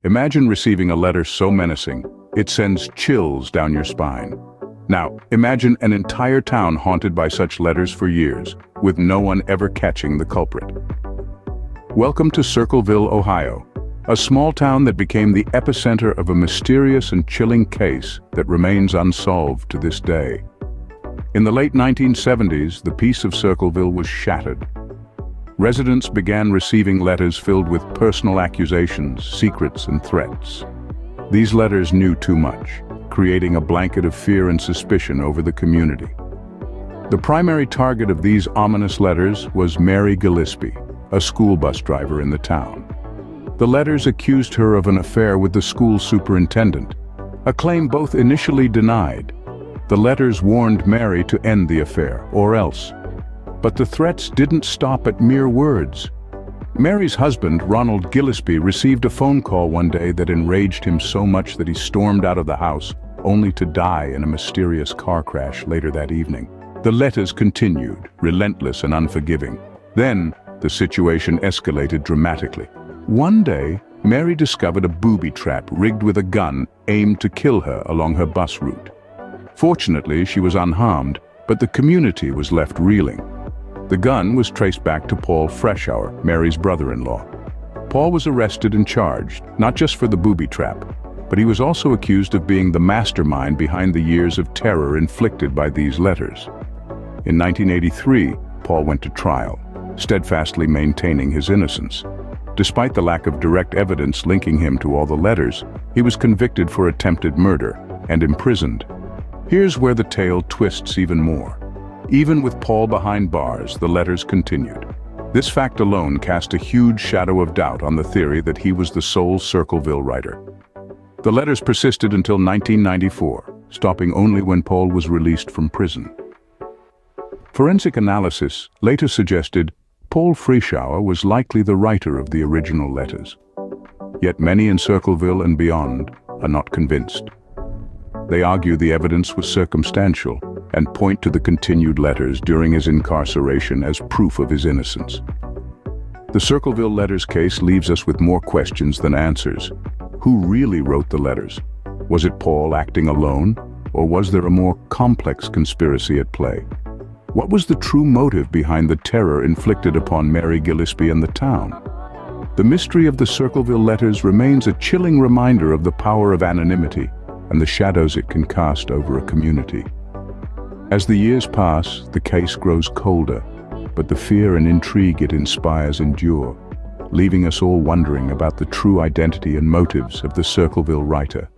Imagine receiving a letter so menacing, it sends chills down your spine. Now, imagine an entire town haunted by such letters for years, with no one ever catching the culprit. Welcome to Circleville, Ohio, a small town that became the epicenter of a mysterious and chilling case that remains unsolved to this day. In the late 1970s, the peace of Circleville was shattered. Residents began receiving letters filled with personal accusations, secrets, and threats. These letters knew too much, creating a blanket of fear and suspicion over the community. The primary target of these ominous letters was Mary Gillespie, a school bus driver in the town. The letters accused her of an affair with the school superintendent, a claim both initially denied. The letters warned Mary to end the affair, or else. But the threats didn't stop at mere words. Mary's husband, Ronald Gillespie, received a phone call one day that enraged him so much that he stormed out of the house, only to die in a mysterious car crash later that evening. The letters continued, relentless and unforgiving. Then, the situation escalated dramatically. One day, Mary discovered a booby trap rigged with a gun aimed to kill her along her bus route. Fortunately, she was unharmed, but the community was left reeling. The gun was traced back to Paul Freshour, Mary's brother-in-law. Paul was arrested and charged, not just for the booby trap, but he was also accused of being the mastermind behind the years of terror inflicted by these letters. In 1983, Paul went to trial, steadfastly maintaining his innocence. Despite the lack of direct evidence linking him to all the letters, he was convicted for attempted murder and imprisoned. Here's where the tale twists even more. Even with Paul behind bars, the letters continued. This fact alone cast a huge shadow of doubt on the theory that he was the sole Circleville writer. The letters persisted until 1994, stopping only when Paul was released from prison. Forensic analysis later suggested Paul Freshour was likely the writer of the original letters. Yet many in Circleville and beyond are not convinced. They argue the evidence was circumstantial and point to the continued letters during his incarceration as proof of his innocence. The Circleville letters case leaves us with more questions than answers. Who really wrote the letters? Was it Paul acting alone, or was there a more complex conspiracy at play? What was the true motive behind the terror inflicted upon Mary Gillespie and the town? The mystery of the Circleville letters remains a chilling reminder of the power of anonymity and the shadows it can cast over a community. As the years pass, the case grows colder, but the fear and intrigue it inspires endure, leaving us all wondering about the true identity and motives of the Circleville writer.